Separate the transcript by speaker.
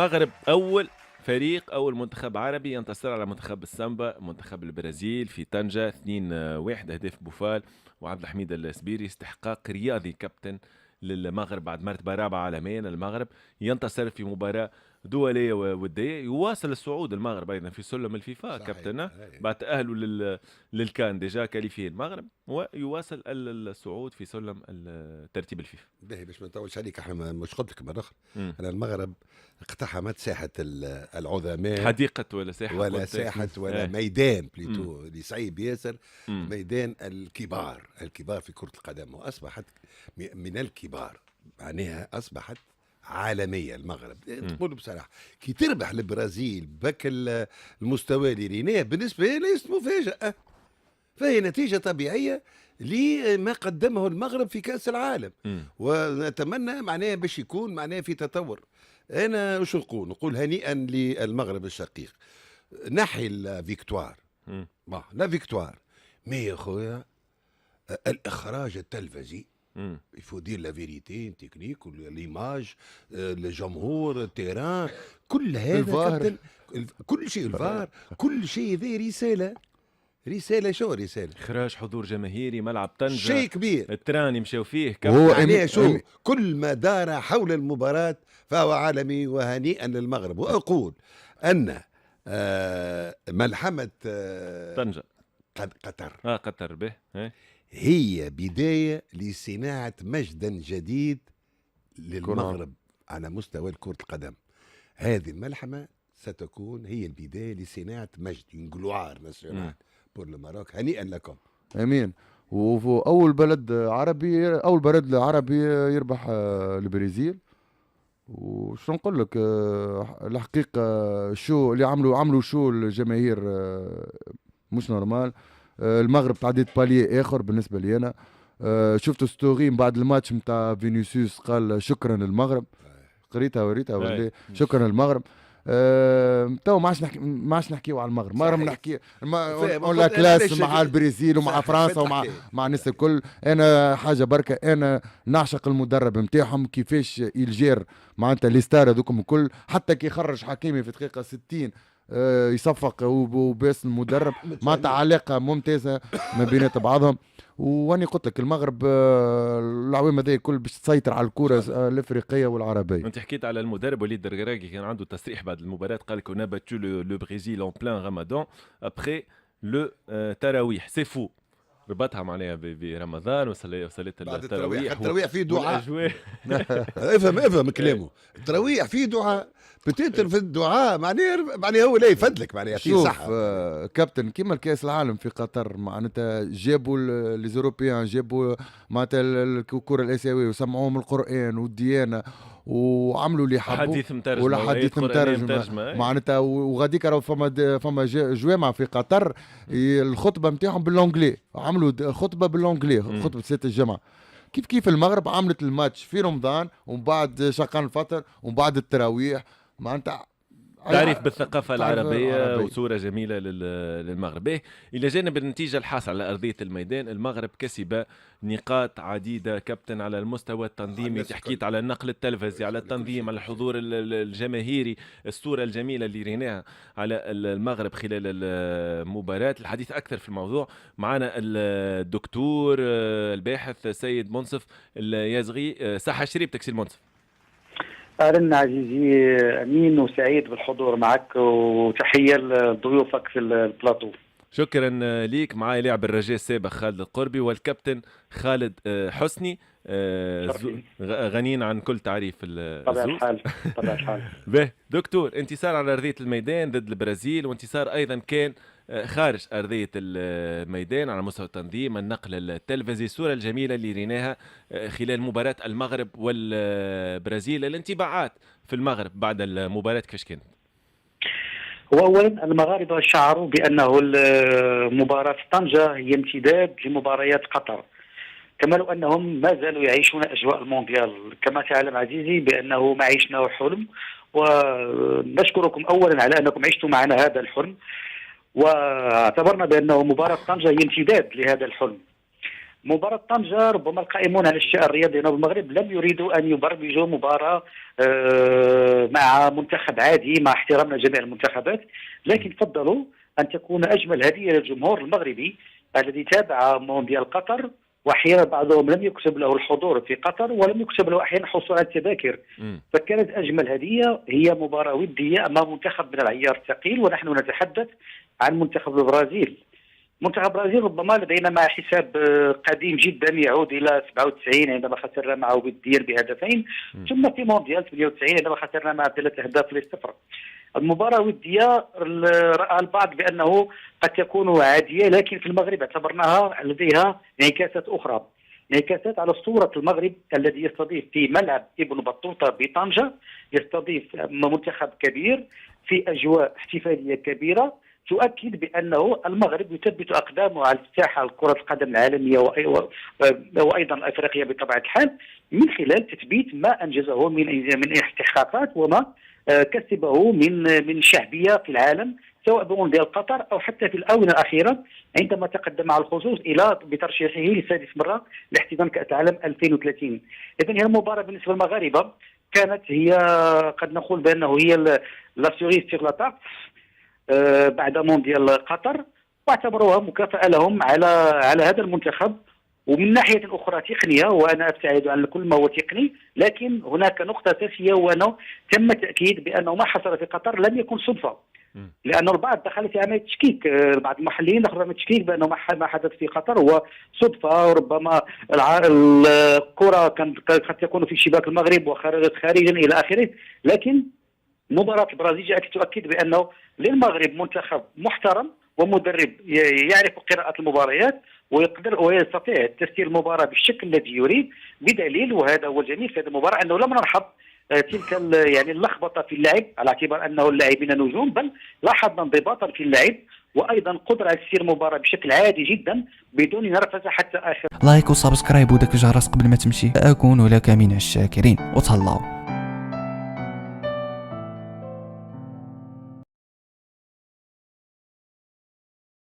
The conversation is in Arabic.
Speaker 1: المغرب أول فريق أول منتخب عربي ينتصر على منتخب السامبا منتخب البرازيل في طنجة 2-1 أهداف بوفال وعبد الحميد السبيري. استحقاق رياضي كابتن للمغرب بعد مرتبة رابعة عالميا. المغرب ينتصر في مباراة دولية ودية. يواصل الصعود المغرب أيضا في سلم الفيفا
Speaker 2: صحيح.
Speaker 1: كابتن بعد تأهله للكان ديجا كاليفيه المغرب، ويواصل الصعود في سلم ترتيب الفيفا.
Speaker 2: باهي باش ما نطولش عليك، احنا مش قلت لك مرة اخرى
Speaker 1: مم.
Speaker 2: انا المغرب اقتحمت ساحة العظماء
Speaker 1: حديقة ولا ساحة
Speaker 2: ولا
Speaker 1: قلت
Speaker 2: ساحة ولا
Speaker 1: إيه.
Speaker 2: ميدان بليتو اللي صعيب ياسر.
Speaker 1: مم.
Speaker 2: ميدان الكبار في كرة القدم، واصبحت من الكبار، معناها اصبحت عالمية. المغرب تقول بصراحة كي تربح البرازيل بك المستوى اللي ريناه بالنسبة لي ليست مفاجأة، فهي نتيجة طبيعية لما قدمه المغرب في كأس العالم.
Speaker 1: مم.
Speaker 2: ونتمنى معناها باش يكون معناها في تطور. أنا وش نقول هنيئا للمغرب الشقيق. نحي الفيكتوار،
Speaker 1: مم.
Speaker 2: لا فيكتوار مي يا خويا الإخراج التلفزي.
Speaker 1: مم.
Speaker 2: يفو دير لا فيريتي تكنيك ليماج الجمهور التيران كل هذا كابتن، كل شيء الفار كل شيء ذي رسالة شو رسالة
Speaker 1: اخراج حضور جماهيري ملعب طنجة
Speaker 2: شيء كبير.
Speaker 1: التران يمشيو فيه
Speaker 2: هو يعني شو كل ما دار حول المباراة فهو عالمي، وهنيئا للمغرب. وأقول أن ملحمة
Speaker 1: طنجة
Speaker 2: قطر
Speaker 1: قطر به
Speaker 2: هي بداية لصناعة مجد جديد للمغرب على مستوى كرة القدم. هذه الملحمة ستكون هي البداية لصناعة مجد جلوار ناسيونال بور الماروك. هنيئا لكم.
Speaker 3: امين. واول بلد عربي، اول بلد عربي يربح البرازيل. وش نقول لك، الحقيقه شو اللي عملوا شو الجماهير مش نورمال. المغرب تعديت بالي اخر بالنسبه لي انا. شفت ستوري بعد الماتش نتاع فينيسيوس قال شكرا للمغرب، قريتها وريتها ولا شكرا للمغرب. تو ما عادش نحكيو على المغرب، ما راهم نحكي ولا كلاس مع البرازيل ومع فرنسا مع الناس الكل. انا حاجه بركه، انا نعشق المدرب نتاعهم كيفاش يلجير معناتها لي ستار هذوكم الكل. حتى كي خرج حكيمي في دقيقه 60 يصفق وباس المدرب، معناتها علاقه ممتازه ما بينات بعضهم. واني قلت لك المغرب العوام هذا الكل باش تسيطر على الكره الافريقيه والعربيه.
Speaker 1: انت حكيت على المدرب وليد درغراغي، كان عنده تصريح بعد المباراه قال لك اون باتو لو بريزيل اون بلان رمضان ابخي لو تراويح سي فو. ربطها معناها برمضان وصلت التراويح.
Speaker 2: التراويح فيه دعاء. افهم كلامه. التراويح فيه دعاء، بتتر في الدعاء معناها هو لا يفدلك معناها يعطيه صحه.
Speaker 3: كابتن كيما الكاس العالم في قطر معناتها جابوا ليزوروبيان، جابوا معناتها الكره الاسيويه وسمعوهم القران والديانه وعملوا اللي حبوا
Speaker 1: حديث مترجم
Speaker 3: ولا حديث مترجم معناتها. وغاديك راهو فما جوامع في قطر الخطبه نتاعهم باللونجلي، عملوا خطبه باللونجلي خطبه سيد الجمعه. كيف المغرب عملت الماتش في رمضان ومن بعد شقان الفطر ومن بعد التراويح معناتها
Speaker 1: تعريف بالثقافة العربية وصورة جميلة للمغرب. إلى جانب النتيجة الحاصلة على أرضية الميدان، المغرب كسب نقاط عديدة كابتن على المستوى التنظيمي. تحكيت على النقل التلفزي، على التنظيم، على الحضور الجماهيري، الصورة الجميلة اللي ريناها على المغرب خلال المباراة. الحديث أكثر في الموضوع معنا الدكتور الباحث سيد منصف اليازغي. صحة شريبتك سي المنصف.
Speaker 4: أهلا عزيزي أمين، وسعيد بالحضور معك، وتحية لضيوفك في البلاطو.
Speaker 1: شكرا ليك. معاي لاعب الرجاء السابق خالد القربي والكابتن خالد حسني، غنيين عن كل تعريف.
Speaker 4: طبعا الحال طبعا الحال.
Speaker 1: به دكتور، انتصار على أرضية الميدان ضد البرازيل، وانتصار أيضا كان خارج أرضية الميدان على مستوى التنظيم، النقل التلفزي، الصورة الجميلة اللي ريناها خلال مباراة المغرب والبرازيل. الانطباعات في المغرب بعد المباراة كيفاش كانت؟
Speaker 4: هو أولا المغاربة شعروا بأنه مباراة طنجة هي امتداد لمباريات قطر، كما لو أنهم ما زالوا يعيشون أجواء المونديال. كما تعلم عزيزي بأنه ما عشناه حلم، ونشكركم أولا على أنكم عشتوا معنا هذا الحلم، واعتبرنا بأنه مباراة طنجة هي امتداد لهذا الحلم. مباراة طنجة ربما القائمون على الشأن الرياضي هنا بالمغرب لم يريدوا أن يبرمجوا مباراة مع منتخب عادي مع احترامنا لجميع المنتخبات، لكن فضلوا أن تكون أجمل هدية للجمهور المغربي الذي تابع مونديال قطر، واحيانا بعضهم لم يكتب له الحضور في قطر ولم يكتب له احيانا حصول على التذاكر. فكانت اجمل هديه هي مباراه وديه امام منتخب من العيار الثقيل، ونحن نتحدث عن منتخب البرازيل. منتخب البرازيل ربما لدينا مع حساب قديم جدا يعود الى 97 عندما خسرنا معه وديا بهدفين، ثم في مونديال 98 عندما خسرنا معه 3 أهداف ل0. المباراة ودية رأى البعض بأنه قد تكون عادية، لكن في المغرب اعتبرناها لديها انعكاسات أخرى، انعكاسات على صورة المغرب الذي يستضيف في ملعب ابن بطوطة بطنجة، يستضيف منتخب كبير في أجواء احتفالية كبيرة تؤكد بأنه المغرب يثبت أقدامه على الساحة كرة القدم العالمية وأيضا الأفريقية بطبيعة الحال، من خلال تثبيت ما أنجزه من استحقاقات وما كسبه من شعبية في العالم، سواء بمونديال قطر أو حتى في الآونة الأخيرة عندما تقدم على الخصوص إلى بترشيحه لسادس مرة لاحتضان كأس العالم 2030. إذن هي المباراة بالنسبة للمغاربة كانت هي قد نقول بأنه هي لا سوريس سيغ لا تارت بعد مونديال قطر، واعتبروها مكافأة لهم على هذا المنتخب. ومن ناحية أخرى تقنية، وأنا أبتعد عن كل ما هو تقني، لكن هناك نقطة أساسية وأنه تم تأكيد بأنه ما حصل في قطر لم يكن صدفة، لأن البعض دخل في عملية تشكيك، بعض المحللين دخلوا في عملية تشكيك بأنه ما حدث في قطر هو صدفة، وربما الكرة قد تكون في شباك المغرب وخرجت خارجا إلى آخره. لكن مباراة البرازيل جاءت تؤكد بأنه للمغرب منتخب محترم ومدرب يعرف قراءة المباريات ويقدر ويستطيع تسيير المباراة بالشكل الذي يريد، بدليل وهذا هو الجميل في هذه المباراة أنه لم نلحظ تلك يعني اللخبطة في اللعب على اعتبار أنه اللاعبين نجوم، بل لاحظنا انضباطا في اللعب وأيضا قدرة على تسيير المباراة بشكل عادي جدا بدون نرفزة حتى آخر.
Speaker 5: لايك وسبسكرايب وداك الجرس قبل ما تمشي، أكون لك من الشاكرين وتهلاو.